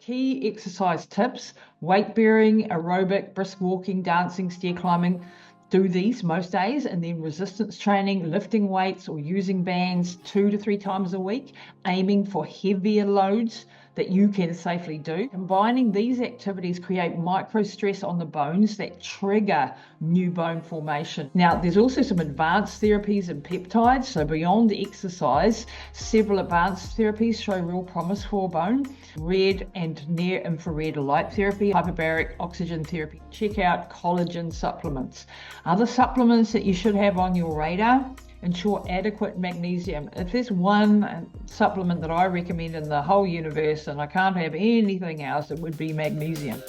key exercise tips: weight bearing, aerobic, brisk walking, dancing, stair climbing. Do these most days, and then resistance training, lifting weights or using bands 2 to 3 times a week, aiming for heavier loads that you can safely do. Combining these activities create micro stress on the bones that trigger new bone formation. Now, there's also some advanced therapies and peptides. So beyond exercise, several advanced therapies show real promise for bone. Red and near infrared light therapy, hyperbaric oxygen therapy. Check out collagen supplements. Other supplements that you should have on your radar: ensure adequate magnesium. If there's one supplement that I recommend in the whole universe and I can't have anything else, it would be magnesium.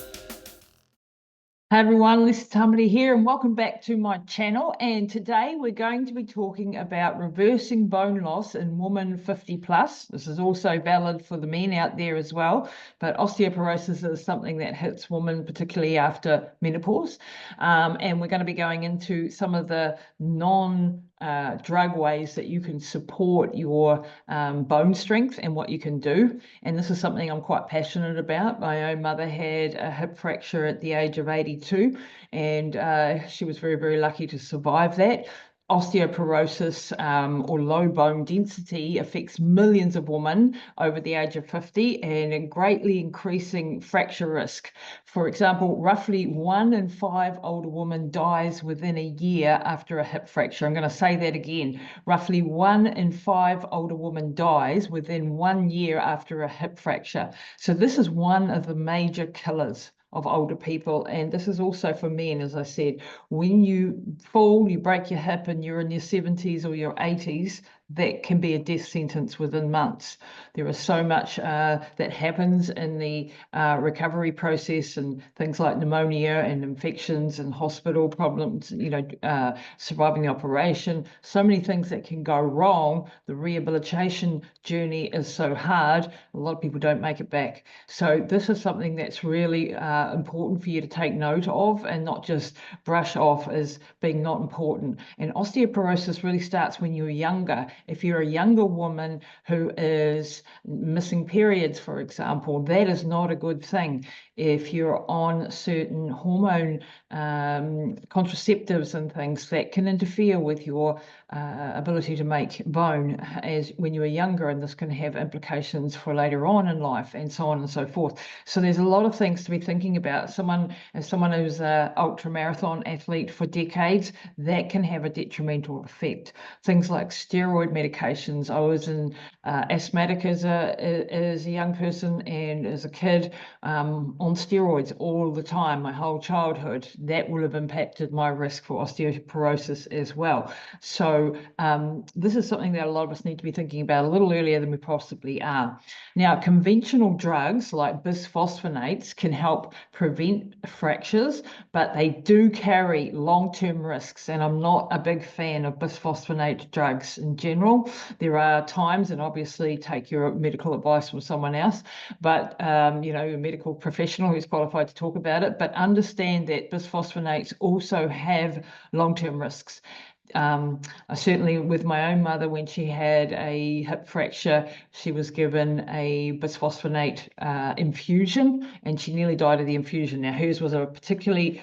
Hi everyone, Lisa Tamati here, and welcome back to my channel. And today we're going to be talking about reversing bone loss in women 50 plus. This is also valid for the men out there as well, but osteoporosis is something that hits women particularly after menopause. And we're going to be going into some of the drug ways that you can support your bone strength and what you can do. And this is something I'm quite passionate about. My own mother had a hip fracture at the age of 82, and she was very, very lucky to survive that. Osteoporosis or low bone density affects millions of women over the age of 50 and greatly increasing fracture risk. For example, roughly 1 in 5 older women dies within a year after a hip fracture. I'm going to say that again. Roughly 1 in 5 older women dies within 1 year after a hip fracture. So this is one of the major killers of older people. And this is also for men, as I said. When you fall, you break your hip and you're in your 70s or your 80s, that can be a death sentence within months. There is so much that happens in the recovery process, and things like pneumonia and infections and hospital problems, surviving the operation, so many things that can go wrong. The rehabilitation journey is so hard, a lot of people don't make it back. So this is something that's really important for you to take note of and not just brush off as being not important. And osteoporosis really starts when you're younger. If you're a younger woman who is missing periods, for example, that is not a good thing. If you're on certain hormone contraceptives and things, that can interfere with your ability to make bone as when you were younger, and this can have implications for later on in life, and so on and so forth. So there's a lot of things to be thinking about. Someone who's an ultra marathon athlete for decades, that can have a detrimental effect. Things like steroid medications. I was an asthmatic as a young person and as a kid on steroids all the time, my whole childhood. That will have impacted my risk for osteoporosis as well. So this is something that a lot of us need to be thinking about a little earlier than we possibly are. Now, conventional drugs like bisphosphonates can help prevent fractures, but they do carry long-term risks, and I'm not a big fan of bisphosphonate drugs in general. There are times, and obviously take your medical advice from someone else, but a medical professional who's qualified to talk about it, but understand that bisphosphonates also have long-term risks. Certainly with my own mother, when she had a hip fracture, she was given a bisphosphonate infusion, and she nearly died of the infusion. Now, hers was a particularly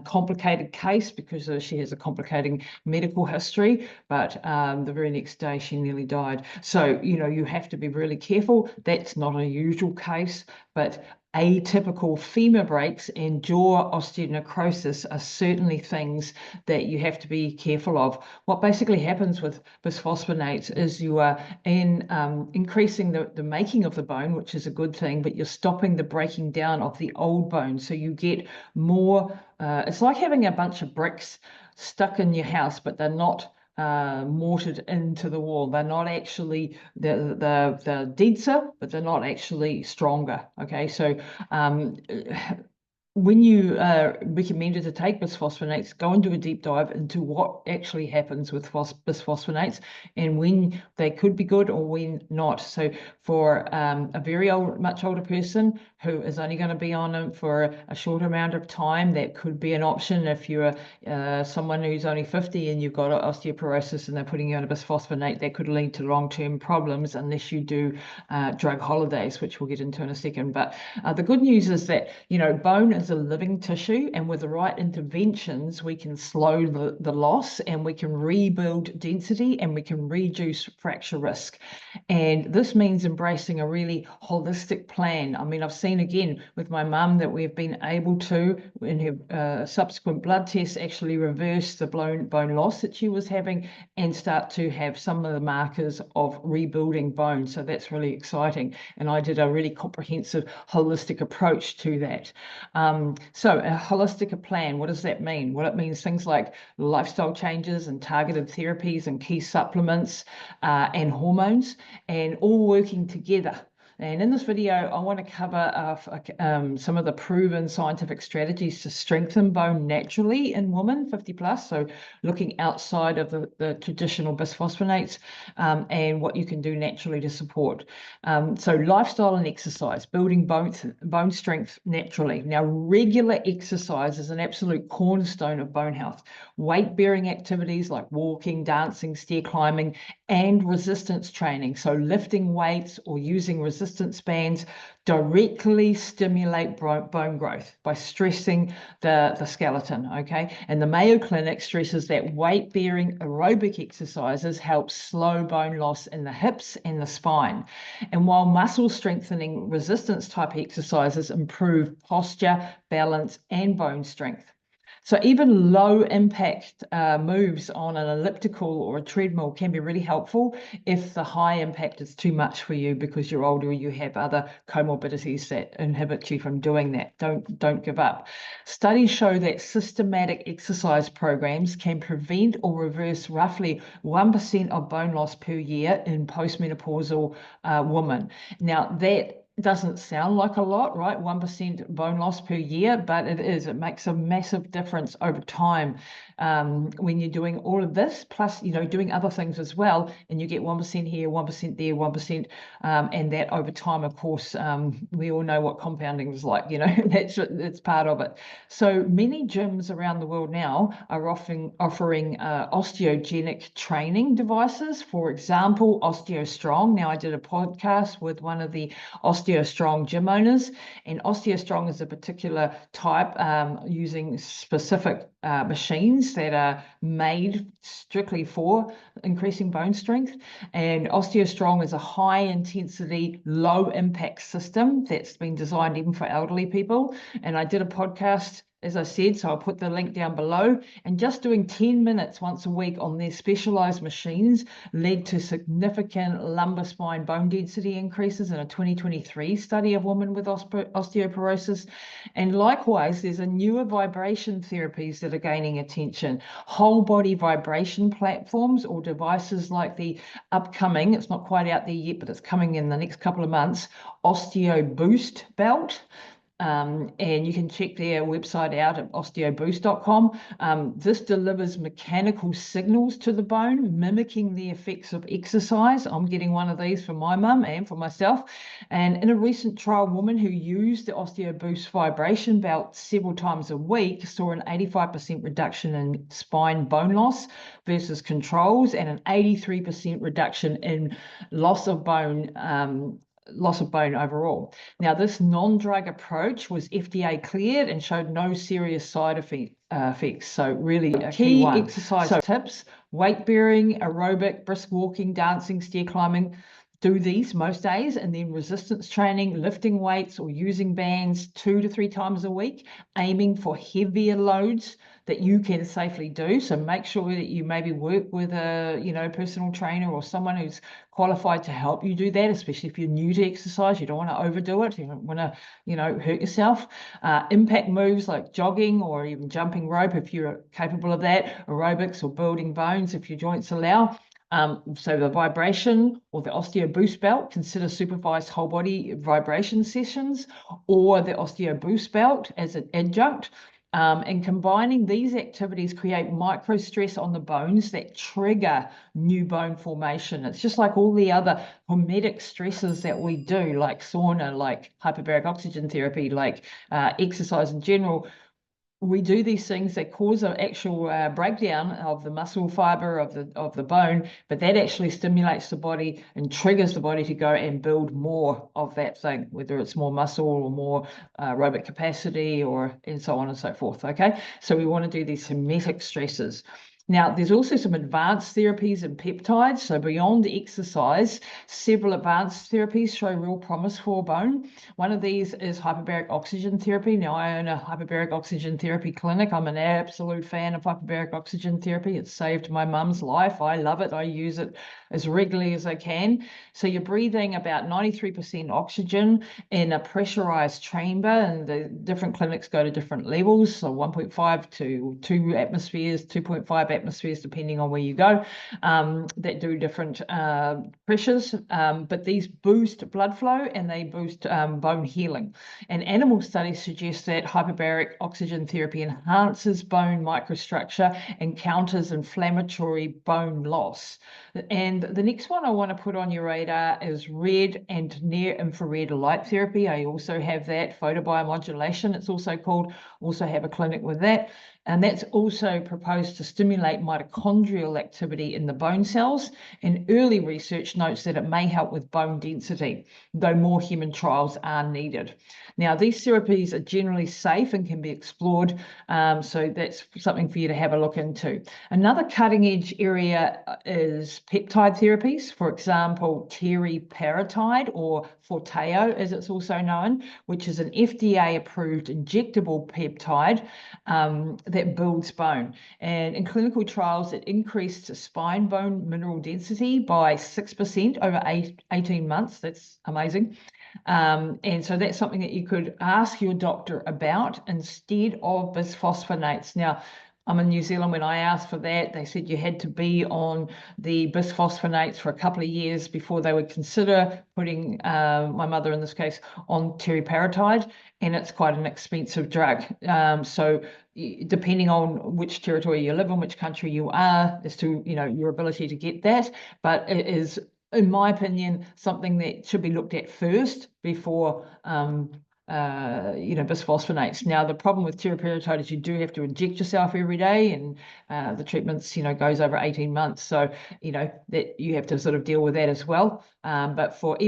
complicated case because she has a complicating medical history, but the very next day she nearly died. So, you have to be really careful. That's not a usual case, but atypical femur breaks and jaw osteonecrosis are certainly things that you have to be careful of. What basically happens with bisphosphonates is you are increasing the making of the bone, which is a good thing, but you're stopping the breaking down of the old bone. So you get more, it's like having a bunch of bricks stuck in your house, but they're not mortared into the wall. They're not actually, they're denser, but they're not actually stronger. Okay, so when you are recommended to take bisphosphonates, go and do a deep dive into what actually happens with bisphosphonates and when they could be good or when not. So for a very old, much older person who is only going to be on them for a short amount of time, that could be an option. If you're someone who's only 50 and you've got osteoporosis and they're putting you on a bisphosphonate, that could lead to long-term problems unless you do drug holidays, which we'll get into in a second. But the good news is that, bone is a living tissue, and with the right interventions, we can slow the loss and we can rebuild density and we can reduce fracture risk. And this means embracing a really holistic plan. I mean, I've seen again with my mum that we've been able to, in her subsequent blood tests, actually reverse the bone loss that she was having and start to have some of the markers of rebuilding bone. So that's really exciting. And I did a really comprehensive, holistic approach to that. So a holistic plan, what does that mean? Well, it means things like lifestyle changes and targeted therapies and key supplements and hormones, and all working together. And in this video, I want to cover some of the proven scientific strategies to strengthen bone naturally in women 50 plus. So looking outside of the traditional bisphosphonates and what you can do naturally to support. So lifestyle and exercise, building bone strength naturally. Now, regular exercise is an absolute cornerstone of bone health. Weight-bearing activities like walking, dancing, stair climbing, and resistance training, so lifting weights or using resistance bands, directly stimulate bone growth by stressing the skeleton, okay? And the Mayo Clinic stresses that weight-bearing aerobic exercises help slow bone loss in the hips and the spine. And while muscle strengthening resistance type exercises improve posture, balance, and bone strength. So even low impact moves on an elliptical or a treadmill can be really helpful if the high impact is too much for you because you're older or you have other comorbidities that inhibit you from doing that. Don't give up. Studies show that systematic exercise programs can prevent or reverse roughly 1% of bone loss per year in postmenopausal women. Now that doesn't sound like a lot, right? 1% bone loss per year, but it is. It makes a massive difference over time when you're doing all of this, plus, doing other things as well, and you get 1% here, 1% there, 1%, and that over time, of course, we all know what compounding is like, that's part of it. So many gyms around the world now are offering osteogenic training devices. For example, OsteoStrong. Now, I did a podcast with one of the OsteoStrong gym owners, and OsteoStrong is a particular type using specific machines that are made strictly for increasing bone strength. And OsteoStrong is a high intensity, low impact system that's been designed even for elderly people. And I did a podcast, as I said, so I'll put the link down below. And just doing 10 minutes once a week on their specialized machines led to significant lumbar spine bone density increases in a 2023 study of women with osteoporosis. And likewise, there's a newer vibration therapies that are gaining attention. Whole body vibration platforms or devices like the upcoming, it's not quite out there yet, but it's coming in the next couple of months, Osteoboost Belt. And you can check their website out at osteoboost.com. This delivers mechanical signals to the bone, mimicking the effects of exercise. I'm getting one of these for my mum and for myself. And in a recent trial, a woman who used the Osteoboost vibration belt several times a week saw an 85% reduction in spine bone loss versus controls and an 83% reduction in loss of bone overall. Now, this non-drug approach was FDA cleared and showed no serious side effects. So really a key exercise tips: weight bearing, aerobic, brisk walking, dancing, stair climbing. Do these most days, and then resistance training, lifting weights or using bands 2 to 3 times a week, aiming for heavier loads that you can safely do. So make sure that you maybe work with a personal trainer or someone who's qualified to help you do that, especially if you're new to exercise. You don't want to overdo it. You don't want to hurt yourself. Impact moves like jogging or even jumping rope if you're capable of that, aerobics or building bones if your joints allow. So the vibration or the Osteoboost Belt, consider supervised whole body vibration sessions, or the Osteoboost Belt as an adjunct. And combining these activities create micro stress on the bones that trigger new bone formation. It's just like all the other hormetic stresses that we do, like sauna, like hyperbaric oxygen therapy, like exercise in general. We do these things that cause an actual breakdown of the muscle fiber of the bone, but that actually stimulates the body and triggers the body to go and build more of that thing, whether it's more muscle or more aerobic capacity, or and so on and so forth. Okay, so we want to do these hormetic stresses. Now, there's also some advanced therapies and peptides. So beyond exercise, several advanced therapies show real promise for bone. One of these is hyperbaric oxygen therapy. Now, I own a hyperbaric oxygen therapy clinic. I'm an absolute fan of hyperbaric oxygen therapy. It's saved my mum's life. I love it. I use it as regularly as I can. So you're breathing about 93% oxygen in a pressurized chamber, and the different clinics go to different levels. So 1.5 to 2 atmospheres, 2.5 atmospheres, depending on where you go, that do different pressures. But these boost blood flow and they boost bone healing. And animal studies suggest that hyperbaric oxygen therapy enhances bone microstructure and counters inflammatory bone loss. And the next one I want to put on your radar is red and near infrared light therapy. I also have that, photobiomodulation, it's also called, also have a clinic with that. And that's also proposed to stimulate mitochondrial activity in the bone cells. And early research notes that it may help with bone density, though more human trials are needed. Now, these therapies are generally safe and can be explored, so that's something for you to have a look into. Another cutting edge area is peptide therapies. For example, teriparatide, or Forteo as it's also known, which is an FDA approved injectable peptide that builds bone. And in clinical trials, it increased spine bone mineral density by 6% over 18 months. That's amazing. And so that's something that you could ask your doctor about instead of bisphosphonates. Now, I'm in New Zealand. When I asked for that, they said you had to be on the bisphosphonates for a couple of years before they would consider putting my mother, in this case, on teriparatide, and it's quite an expensive drug. So depending on which territory you live in, which country you are, as to your ability to get that, but it is, in my opinion, something that should be looked at first before bisphosphonates. Now, the problem with teriparatide is you do have to inject yourself every day, and the treatments, goes over 18 months. So, that you have to sort of deal with that as well. But for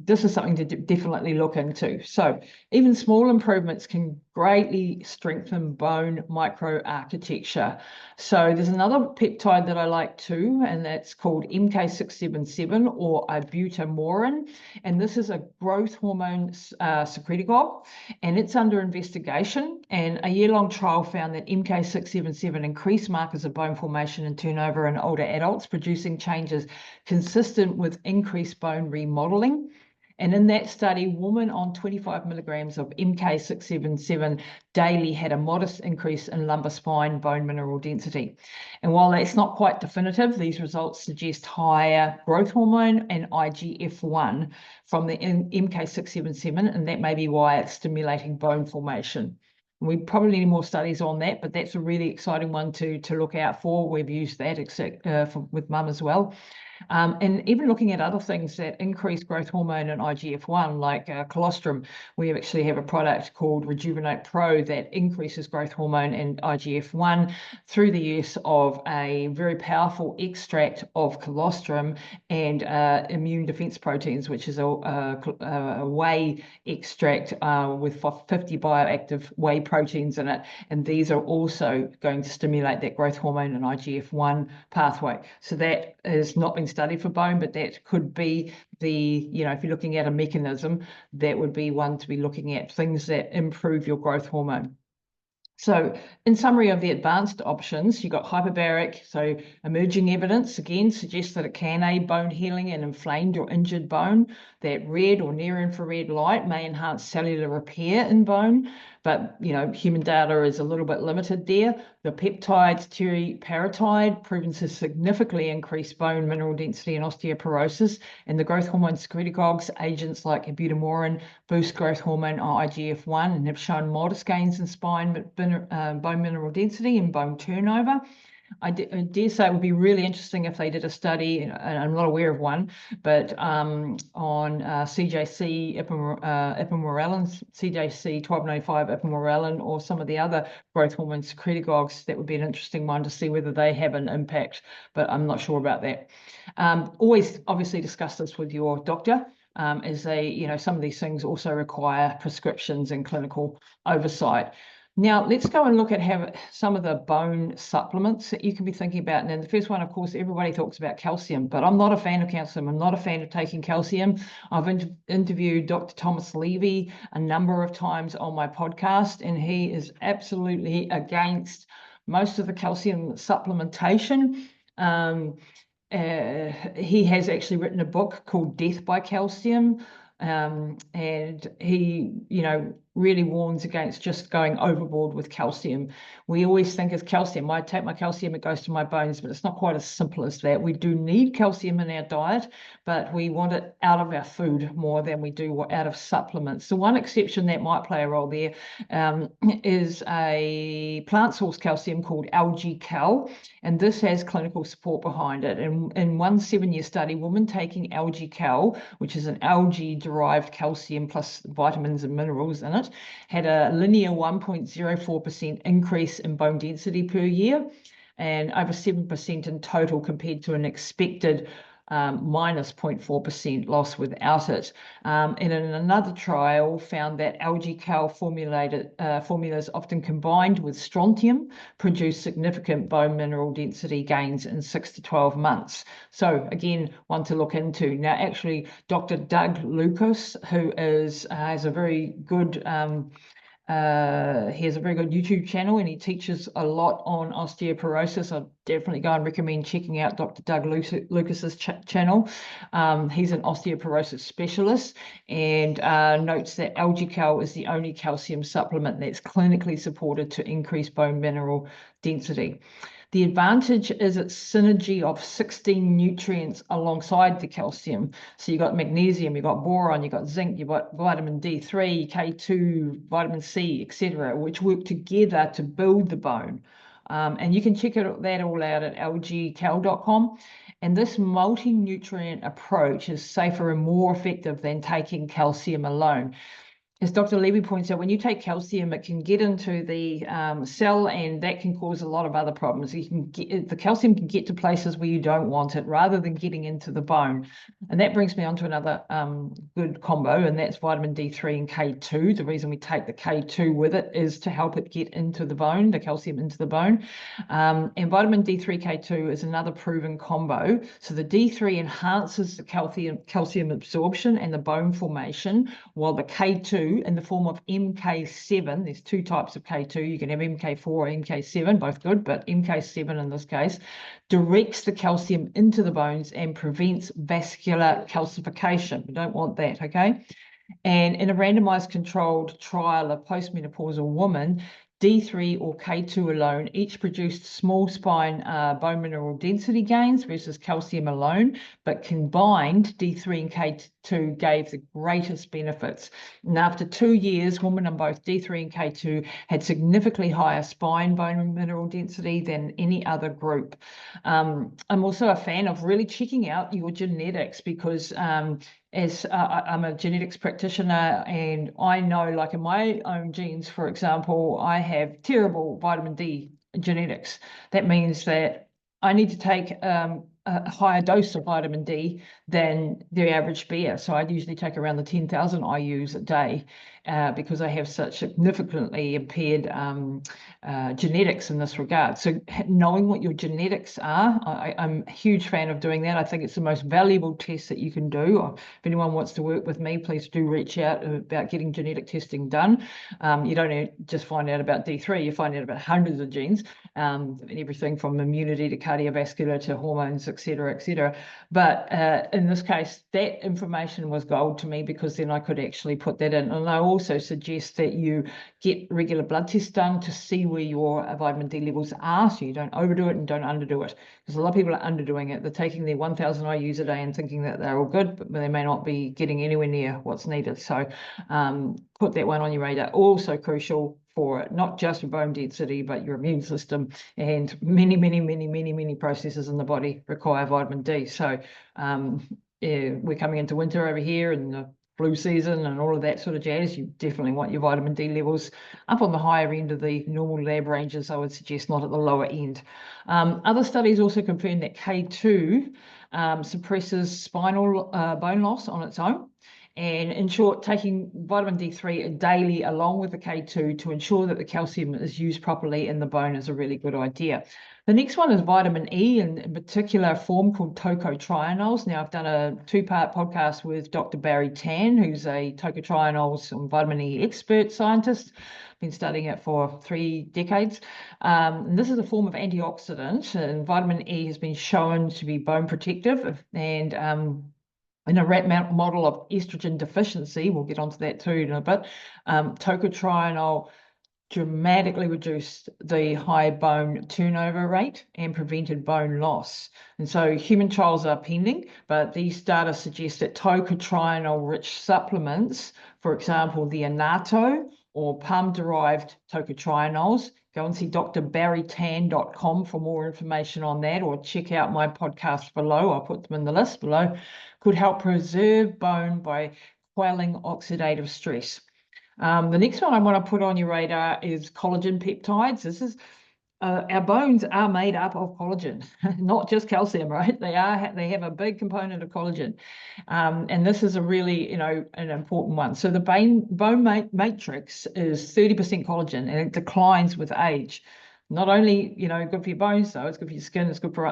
this is something to definitely look into. So even small improvements can greatly strengthen bone microarchitecture. So there's another peptide that I like too, and that's called MK677, or ibutamorin. And this is a growth hormone secretagogue, and it's under investigation. And a year-long trial found that MK677 increased markers of bone formation and turnover in older adults, producing changes consistent with increased bone remodeling. And in that study, women on 25 milligrams of MK677 daily had a modest increase in lumbar spine bone mineral density. And while that's not quite definitive, these results suggest higher growth hormone and IGF-1 from the MK677, and that may be why it's stimulating bone formation. We probably need more studies on that, but that's a really exciting one to look out for. We've used that with mum as well. And even looking at other things that increase growth hormone and IGF-1, like colostrum, we actually have a product called Rejuvenate Pro that increases growth hormone and IGF-1 through the use of a very powerful extract of colostrum and immune defense proteins, which is a whey extract with 50 bioactive whey proteins in it. And these are also going to stimulate that growth hormone and IGF-1 pathway. So that has not been studied for bone, but that could be the, if you're looking at a mechanism, that would be one to be looking at, things that improve your growth hormone. So in summary of the advanced options, you've got hyperbaric. So emerging evidence, again, suggests that it can aid bone healing in inflamed or injured bone. That red or near infrared light may enhance cellular repair in bone. but human data is a little bit limited there. The peptides, teriparatide, proven to significantly increase bone mineral density and osteoporosis, and the growth hormone secretagogues, agents like ibutamorin, boost growth hormone or IGF-1, and have shown modest gains in bone mineral density and bone turnover. I dare say it would be really interesting if they did a study, and I'm not aware of one, but on CJC ipamorelin, CJC 1295 ipamorelin, or some of the other growth hormone secretagogues. That would be an interesting one to see whether they have an impact, but I'm not sure about that. Always obviously discuss this with your doctor, as some of these things also require prescriptions and clinical oversight. Now, let's go and look at some of the bone supplements that you can be thinking about. And then the first one, of course, everybody talks about calcium, but I'm not a fan of calcium. I'm not a fan of taking calcium. I've interviewed Dr. Thomas Levy a number of times on my podcast, and he is absolutely against most of the calcium supplementation. He has actually written a book called Death by Calcium. And he, really warns against just going overboard with calcium. We always think as calcium, I take my calcium, it goes to my bones, but it's not quite as simple as that. We do need calcium in our diet, but we want it out of our food more than we do out of supplements. So one exception that might play a role there is a plant source calcium called algae cal, and this has clinical support behind it. And in one 7-year study, women taking algae cal, which is an algae-derived calcium plus vitamins and minerals in it, had a linear 1.04% increase in bone density per year, and over 7% in total compared to an expected minus 0.4% loss without it. And in another trial found that algae cal formulas often combined with strontium produce significant bone mineral density gains in 6 to 12 months. So again, one to look into. Now, actually, Dr. Doug Lucas, who has a very good he has a very good YouTube channel, and he teaches a lot on osteoporosis. I'd definitely go and recommend checking out Dr. Doug Lucas's channel. He's an osteoporosis specialist, and notes that algae cal is the only calcium supplement that's clinically supported to increase bone mineral density. The advantage is its synergy of 16 nutrients alongside the calcium. So you've got magnesium, you've got boron, you've got zinc, you've got vitamin D3, K2, vitamin C, etc., which work together to build the bone. And you can check that all out at algaecal.com. And this multi-nutrient approach is safer and more effective than taking calcium alone. As Dr. Levy points out, when you take calcium, it can get into the cell, and that can cause a lot of other problems. The calcium can get to places where you don't want it, rather than getting into the bone. And that brings me on to another good combo, and that's vitamin D3 and K2. The reason we take the K2 with it is to help it get into the bone, the calcium into the bone. And vitamin D3, K2 is another proven combo. So the D3 enhances the calcium absorption and the bone formation, while the K2 in the form of MK7, there's two types of K2, you can have MK4 or MK7, both good, but MK7 in this case, directs the calcium into the bones and prevents vascular calcification. We don't want that, okay? And in a randomized controlled trial of postmenopausal women, D3 or K2 alone each produced small spine bone mineral density gains versus calcium alone, but combined D3 and K2 gave the greatest benefits. And after 2 years, women on both D3 and K2 had significantly higher spine bone mineral density than any other group. I'm also a fan of really checking out your genetics, because as I'm a genetics practitioner, and I know, like in my own genes, for example, I have terrible vitamin D genetics. That means that I need to take a higher dose of vitamin D than the average bear. So I usually take around the 10,000 IUs a day because I have such significantly impaired genetics in this regard. So knowing what your genetics are, I'm a huge fan of doing that. I think it's the most valuable test that you can do. Or if anyone wants to work with me, please do reach out about getting genetic testing done. You don't just find out about D3, you find out about hundreds of genes, and everything from immunity to cardiovascular to hormones, etc., etc. But in this case, that information was gold to me, because then I could actually put that in. And I also suggest that you get regular blood tests done to see where your vitamin D levels are, so you don't overdo it and don't underdo it. Because a lot of people are underdoing it. They're taking their 1,000 IUs a day and thinking that they're all good, but they may not be getting anywhere near what's needed. So put that one on your radar. Also crucial for not just your bone density, but your immune system, and many processes in the body require vitamin D. So yeah, we're coming into winter over here, and the flu season and all of that sort of jazz. You definitely want your vitamin D levels up on the higher end of the normal lab ranges, I would suggest, not at the lower end. Other studies also confirm that K2 suppresses spinal bone loss on its own. And in short, taking vitamin D3 daily along with the K2 to ensure that the calcium is used properly in the bone is a really good idea. The next one is vitamin E, and in particular a form called tocotrienols. Now, I've done a 2-part podcast with Dr. Barry Tan, who's a tocotrienols and vitamin E expert scientist. Been studying it for 3 decades. And this is a form of antioxidant, and vitamin E has been shown to be bone protective. And in a rat model of estrogen deficiency, we'll get onto that too in a bit, tocotrienol dramatically reduced the high bone turnover rate and prevented bone loss. And so human trials are pending, but these data suggest that tocotrienol-rich supplements, for example, the annatto or palm-derived tocotrienols, go and see drbarrytan.com for more information on that, or check out my podcast below. I'll put them in the list below. Could help preserve bone by quelling oxidative stress. The next one I want to put on your radar is collagen peptides. This is our bones are made up of collagen, not just calcium, right? They have a big component of collagen, and this is a really, an important one. So the bone matrix is 30% collagen, and it declines with age. Not only, good for your bones, though, it's good for your skin, it's good for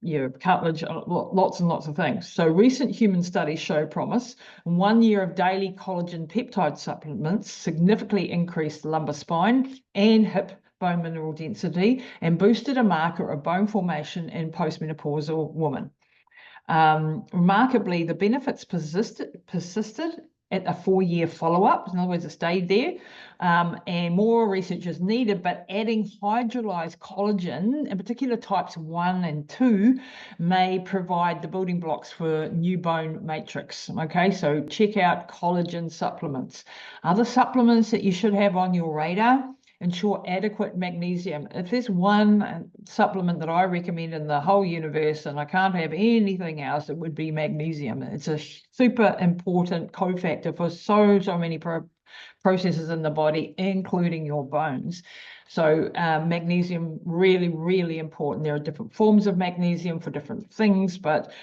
your cartilage, lots and lots of things. So recent human studies show promise. 1 year of daily collagen peptide supplements significantly increased lumbar spine and hip bone mineral density and boosted a marker of bone formation in postmenopausal women. Remarkably, the benefits persisted at a 4-year follow-up. In other words, it stayed there, and more research is needed, but adding hydrolyzed collagen, in particular types 1 and 2, may provide the building blocks for new bone matrix. Okay, so check out collagen supplements. Other supplements that you should have on your radar: ensure adequate magnesium. If there's one supplement that I recommend in the whole universe, and I can't have anything else, it would be magnesium. It's a super important cofactor for so many processes in the body, including your bones. So magnesium, really important. There are different forms of magnesium for different things, but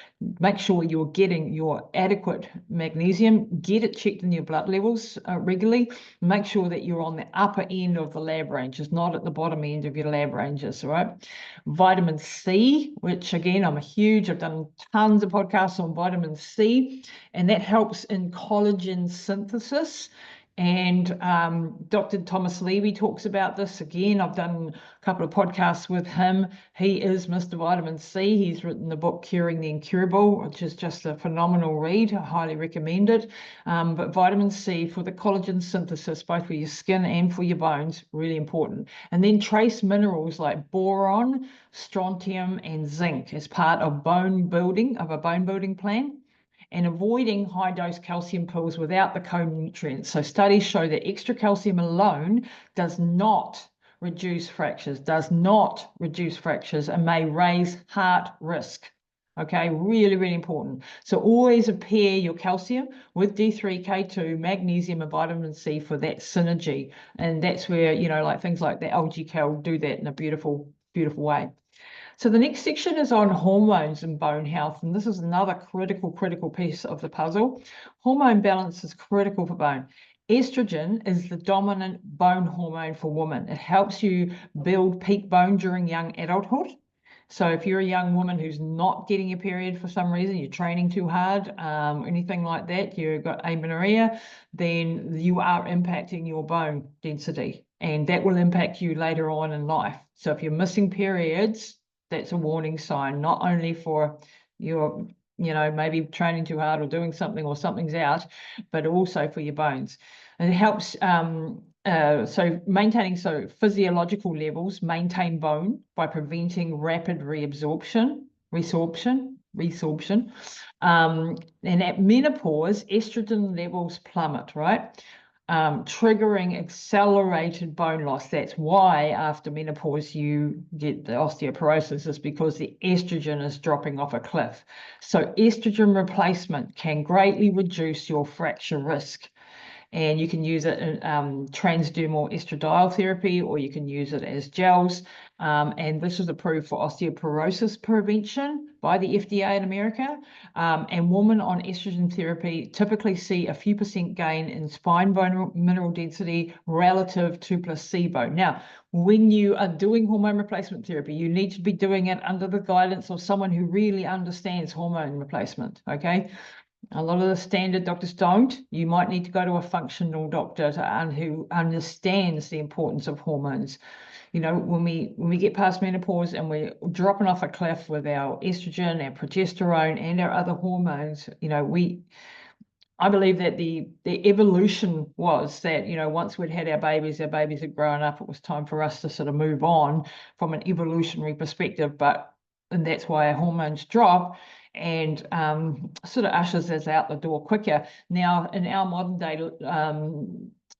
make sure you're getting your adequate magnesium. Get it checked in your blood levels regularly. Make sure that you're on the upper end of the lab ranges, not at the bottom end of your lab ranges, right? Vitamin C, which again, I've done tons of podcasts on vitamin C, and that helps in collagen synthesis. And Dr. Thomas Levy talks about this. Again, I've done a couple of podcasts with him. He is Mr. Vitamin C. He's written the book Curing the Incurable, which is just a phenomenal read. I highly recommend it. But vitamin C for the collagen synthesis, both for your skin and for your bones, really important. And then trace minerals like boron, strontium, and zinc as part of a bone building plan. And avoiding high-dose calcium pills without the co-nutrients. So studies show that extra calcium alone does not reduce fractures, and may raise heart risk. Okay, really important. So always pair your calcium with D3, K2, magnesium, and vitamin C for that synergy. And that's where, like things like the algae cal do that in a beautiful way. So the next section is on hormones and bone health, and this is another critical piece of the puzzle. Hormone balance is critical for bone. Estrogen is the dominant bone hormone for women. It helps you build peak bone during young adulthood. So if you're a young woman who's not getting your period for some reason, you're training too hard, anything like that, you've got amenorrhea, then you are impacting your bone density, and that will impact you later on in life. So if you're missing periods, that's a warning sign, not only for your, maybe training too hard or doing something or something's out, but also for your bones. And it helps, so maintaining physiological levels maintain bone by preventing rapid resorption. And at menopause, estrogen levels plummet, right? Triggering accelerated bone loss. That's why after menopause you get the osteoporosis, is because the estrogen is dropping off a cliff. So estrogen replacement can greatly reduce your fracture risk. And you can use it in transdermal estradiol therapy, or you can use it as gels. And this was approved for osteoporosis prevention by the FDA in America. And women on estrogen therapy typically see a few percent gain in spine bone mineral density relative to placebo. Now, when you are doing hormone replacement therapy, you need to be doing it under the guidance of someone who really understands hormone replacement, okay? A lot of the standard doctors don't. You might need to go to a functional doctor who understands the importance of hormones. When we get past menopause and we're dropping off a cliff with our estrogen, our progesterone, and our other hormones, I believe that the evolution was that, once we'd had our babies had grown up, it was time for us to sort of move on from an evolutionary perspective. And that's why our hormones drop and sort of ushers us out the door quicker. Now, in our modern day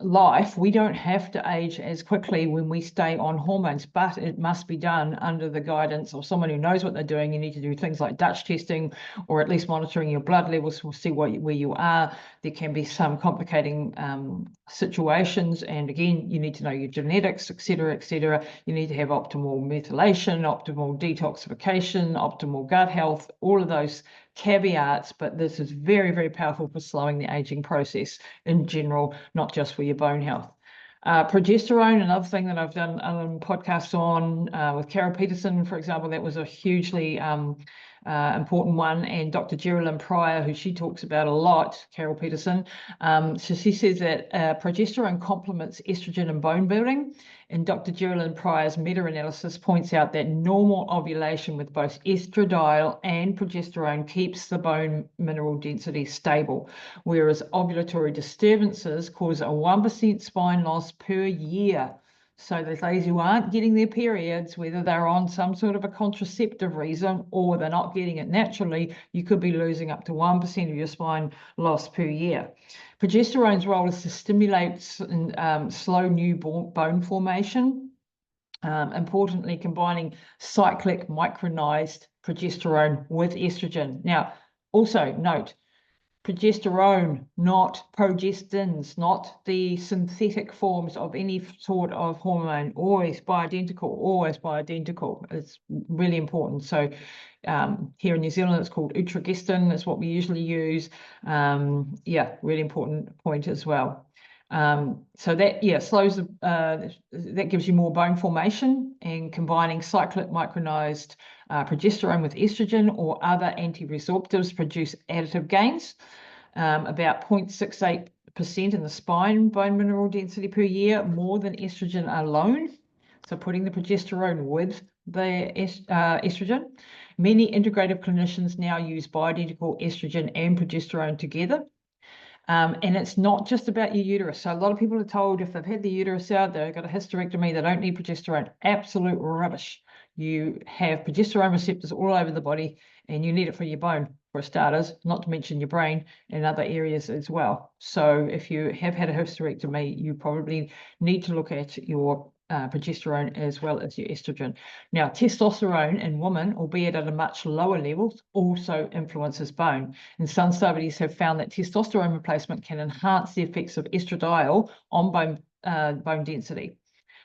life, we don't have to age as quickly when we stay on hormones, but it must be done under the guidance of someone who knows what they're doing. You need to do things like Dutch testing, or at least monitoring your blood levels to see where you are. There can be some complicating situations, and again, you need to know your genetics, etc., etc. You need to have optimal methylation, optimal detoxification, optimal gut health, all of those caveats, but this is very, very powerful for slowing the aging process in general, not just for your bone health. Progesterone, another thing that I've done podcasts on with Carol Peterson, for example, that was a hugely important one, and Dr. Geraldine Pryor, who she talks about a lot, Carol Peterson. So she says that progesterone complements estrogen in bone building, and Dr. Geraldine Pryor's meta-analysis points out that normal ovulation with both estradiol and progesterone keeps the bone mineral density stable, whereas ovulatory disturbances cause a 1% spine loss per year. So those ladies who aren't getting their periods, whether they're on some sort of a contraceptive reason or they're not getting it naturally, you could be losing up to 1% of your spine loss per year. Progesterone's role is to stimulate and slow new bone formation. Importantly, combining cyclic micronized progesterone with estrogen. Now, also note, progesterone, not progestins, not the synthetic forms of any sort of hormone, always bioidentical. It's really important. So here in New Zealand, it's called utrogestin. That's what we usually use. Yeah, really important point as well. So that, slows that gives you more bone formation, and combining cyclic micronized progesterone with estrogen or other anti-resorptives produce additive gains, about 0.68% in the spine bone mineral density per year, more than estrogen alone. So putting the progesterone with the estrogen. Many integrative clinicians now use bioidentical estrogen and progesterone together. And it's not just about your uterus. So a lot of people are told if they've had the uterus out, they've got a hysterectomy, they don't need progesterone. Absolute rubbish. You have progesterone receptors all over the body, and you need it for your bone, for starters, not to mention your brain and other areas as well. So if you have had a hysterectomy, you probably need to look at your progesterone as well as your estrogen. Now, testosterone in women, albeit at a much lower level, also influences bone. And some studies have found that testosterone replacement can enhance the effects of estradiol on bone density.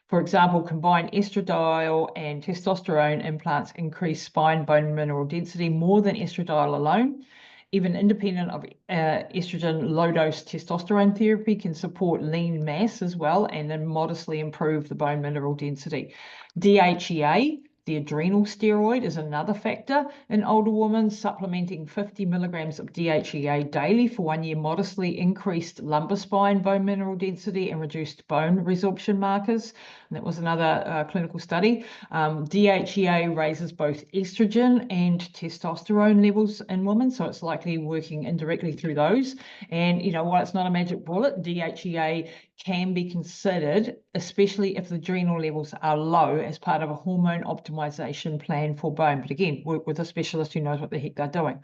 For example, combined estradiol and testosterone implants increase spine bone mineral density more than estradiol alone. Even independent of estrogen, low-dose testosterone therapy can support lean mass as well, and then modestly improve the bone mineral density. DHEA The adrenal steroid is another factor in older women. Supplementing 50 milligrams of DHEA daily for 1 year modestly increased lumbar spine bone mineral density and reduced bone resorption markers. And that was another clinical study. DHEA raises both estrogen and testosterone levels in women, so it's likely working indirectly through those. And, while it's not a magic bullet, DHEA can be considered, especially if the adrenal levels are low, as part of a hormone optimization plan for bone. But again, work with a specialist who knows what the heck they're doing.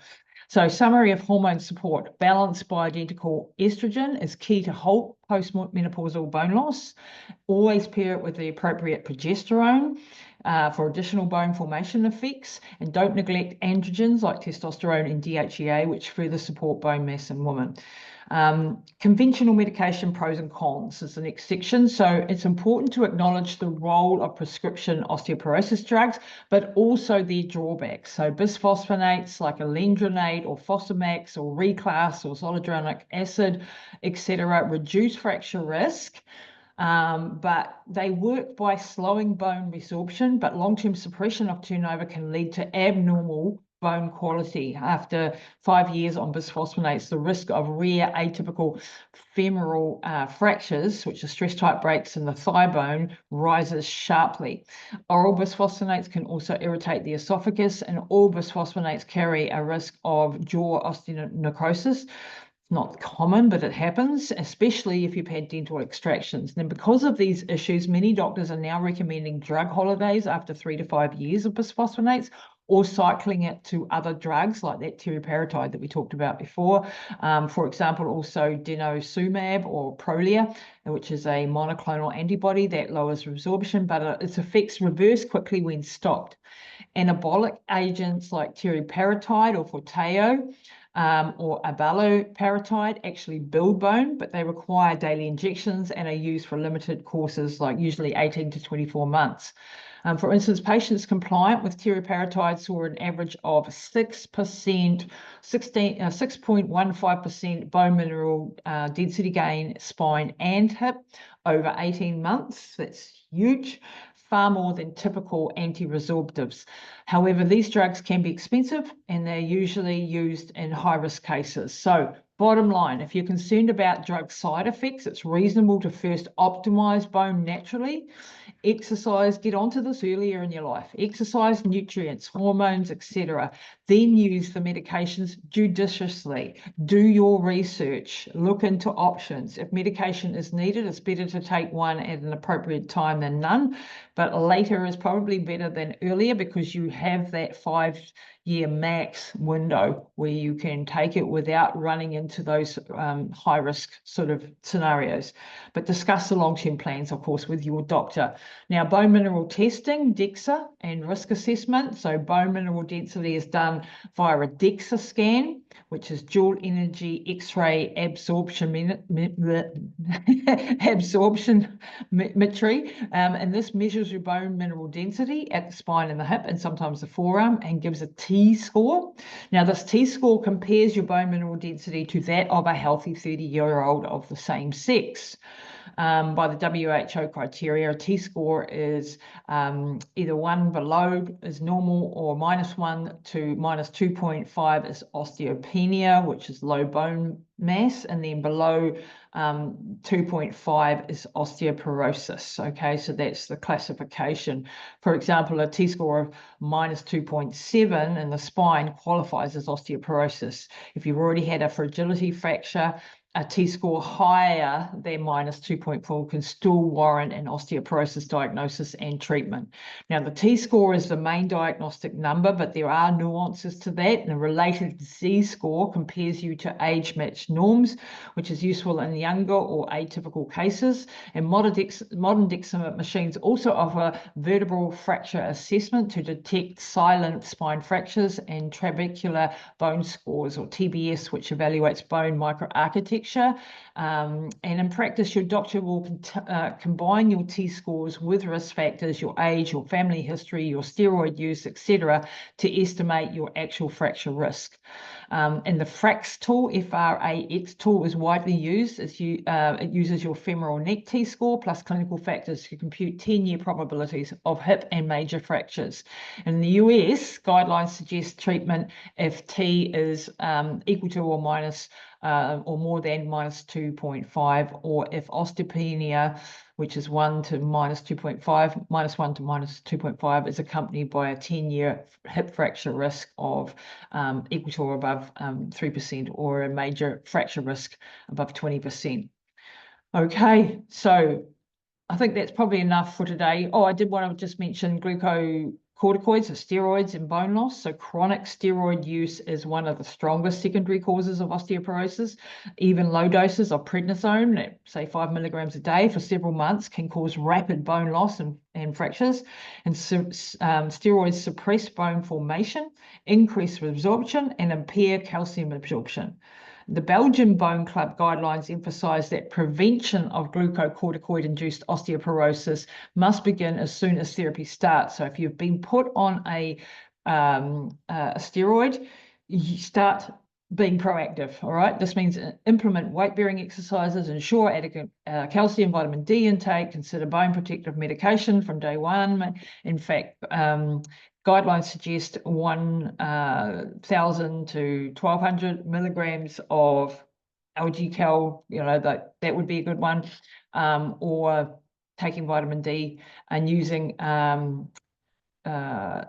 So, summary of hormone support. Balanced bioidentical estrogen is key to halt post-menopausal bone loss. Always pair it with the appropriate progesterone for additional bone formation effects, and don't neglect androgens like testosterone and DHEA, which further support bone mass in women. Conventional medication pros and cons is the next section. So it's important to acknowledge the role of prescription osteoporosis drugs, but also their drawbacks. So bisphosphonates like alendronate or Fosamax or Reclass or zoledronic acid, etc., reduce fracture risk. But they work by slowing bone resorption, but long-term suppression of turnover can lead to abnormal bone quality. After 5 years on bisphosphonates, the risk of rare atypical femoral fractures, which are stress-type breaks in the thigh bone, rises sharply. Oral bisphosphonates can also irritate the esophagus, and all bisphosphonates carry a risk of jaw osteonecrosis. Not common, but it happens, especially if you've had dental extractions. And because of these issues, many doctors are now recommending drug holidays after 3 to 5 years of bisphosphonates, or cycling it to other drugs like that teriparatide that we talked about before. For example, also denosumab or Prolia, which is a monoclonal antibody that lowers resorption, but its effects reverse quickly when stopped. Anabolic agents like teriparatide or Forteo or abaloparatide actually build bone, but they require daily injections and are used for limited courses, like usually 18 to 24 months. For instance, patients compliant with teriparatide saw an average of 6.15% bone mineral density gain, spine and hip over 18 months. That's huge. Far more than typical anti-resorbatives. However, these drugs can be expensive and they're usually used in high-risk cases. So, bottom line, if you're concerned about drug side effects, it's reasonable to first optimize bone naturally. Exercise, get onto this earlier in your life. Exercise, nutrients, hormones, etc. Then use the medications judiciously. Do your research. Look into options. If medication is needed, it's better to take one at an appropriate time than none. But later is probably better than earlier, because you have that 5-year max window where you can take it without running into those high-risk sort of scenarios. But discuss the long-term plans, of course, with your doctor. Now, bone mineral testing, DEXA, and risk assessment. So bone mineral density is done via a DEXA scan, which is dual energy X-ray absorptiometry. And this measures your bone mineral density at the spine and the hip, and sometimes the forearm, and gives a T-score. Now, this T-score compares your bone mineral density to that of a healthy 30-year-old of the same sex. By the WHO criteria, a T-score is either 1 below is normal, or -1 to -2.5 is osteopenia, which is low bone mass, and then below 2.5 is osteoporosis. Okay, so that's the classification. For example, a T-score of -2.7 in the spine qualifies as osteoporosis. If you've already had a fragility fracture, a T-score higher than -2.4 can still warrant an osteoporosis diagnosis and treatment. Now, the T-score is the main diagnostic number, but there are nuances to that. And the related disease score compares you to age-matched norms, which is useful in younger or atypical cases. And modern DEXA machines also offer vertebral fracture assessment to detect silent spine fractures, and trabecular bone scores, or TBS, which evaluates bone microarchitecture architecture. And in practice, your doctor will combine your T-scores with risk factors, your age, your family history, your steroid use, etc., to estimate your actual fracture risk. And the FRAX tool, F-R-A-X tool, is widely used. It uses your femoral neck T-score plus clinical factors to compute 10-year probabilities of hip and major fractures. In the US, guidelines suggest treatment if T is equal to or minus or more than -2.5, or if osteopenia, which is 1 to -2.5, -1 to -2.5, is accompanied by a 10-year hip fracture risk of equal to or above 3%, or a major fracture risk above 20%. Okay, so I think that's probably enough for today. Oh, I did want to just mention glucocorticoids or steroids and bone loss. So chronic steroid use is one of the strongest secondary causes of osteoporosis. Even low doses of prednisone, say 5 milligrams a day for several months, can cause rapid bone loss and fractures. And steroids suppress bone formation, increase resorption, and impair calcium absorption. The Belgian Bone Club guidelines emphasize that prevention of glucocorticoid-induced osteoporosis must begin as soon as therapy starts. So if you've been put on a steroid, you start being proactive, all right? This means implement weight-bearing exercises, ensure adequate calcium, vitamin D intake, consider bone protective medication from day one. In fact, guidelines suggest 1,000 to 1,200 milligrams of LG-Cal, that would be a good one, or taking vitamin D and using the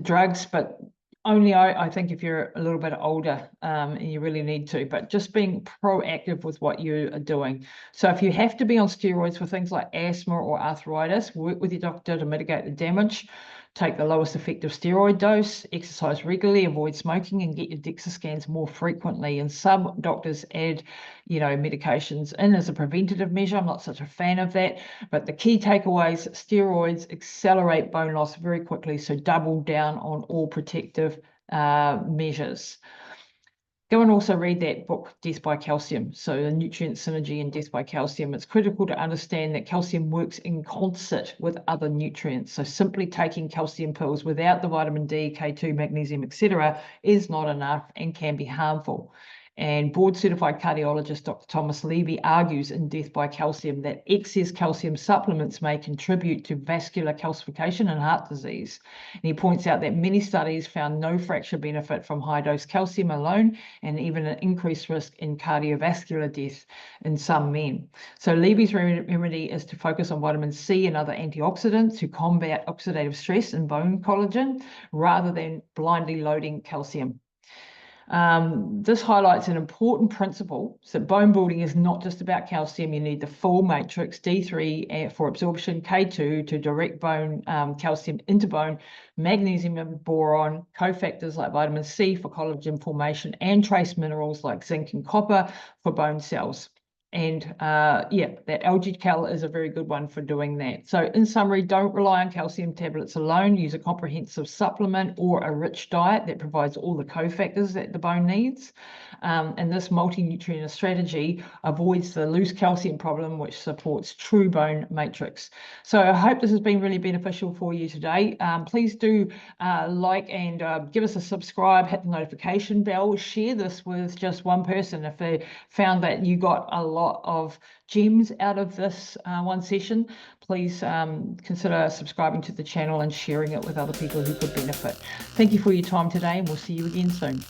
drugs, but only I think if you're a little bit older and you really need to, but just being proactive with what you are doing. So if you have to be on steroids for things like asthma or arthritis, work with your doctor to mitigate the damage. Take the lowest effective steroid dose, exercise regularly, avoid smoking, and get your DEXA scans more frequently. And some doctors add, medications in as a preventative measure. I'm not such a fan of that. But the key takeaways, steroids accelerate bone loss very quickly, so double down on all protective measures. Go and also read that book, Death by Calcium. So the nutrient synergy and death by calcium. It's critical to understand that calcium works in concert with other nutrients. So simply taking calcium pills without the vitamin D, K2, magnesium, etc., is not enough and can be harmful. And board-certified cardiologist Dr. Thomas Levy argues in Death by Calcium that excess calcium supplements may contribute to vascular calcification and heart disease. And he points out that many studies found no fracture benefit from high-dose calcium alone, and even an increased risk in cardiovascular death in some men. So Levy's remedy is to focus on vitamin C and other antioxidants to combat oxidative stress and bone collagen, rather than blindly loading calcium. This highlights an important principle. So bone building is not just about calcium. You need the full matrix, D3 for absorption, K2 to direct bone calcium into bone, magnesium and boron, cofactors like vitamin C for collagen formation, and trace minerals like zinc and copper for bone cells. And that LG-Cal is a very good one for doing that. So in summary, don't rely on calcium tablets alone. Use a comprehensive supplement or a rich diet that provides all the cofactors that the bone needs. And this multi-nutrient strategy avoids the loose calcium problem, which supports true bone matrix. So I hope this has been really beneficial for you today. Please do like and give us a subscribe, hit the notification bell, share this with just one person if they found that you got a lot of gems out of this one session. Please consider subscribing to the channel and sharing it with other people who could benefit. Thank you for your time today, and we'll see you again soon.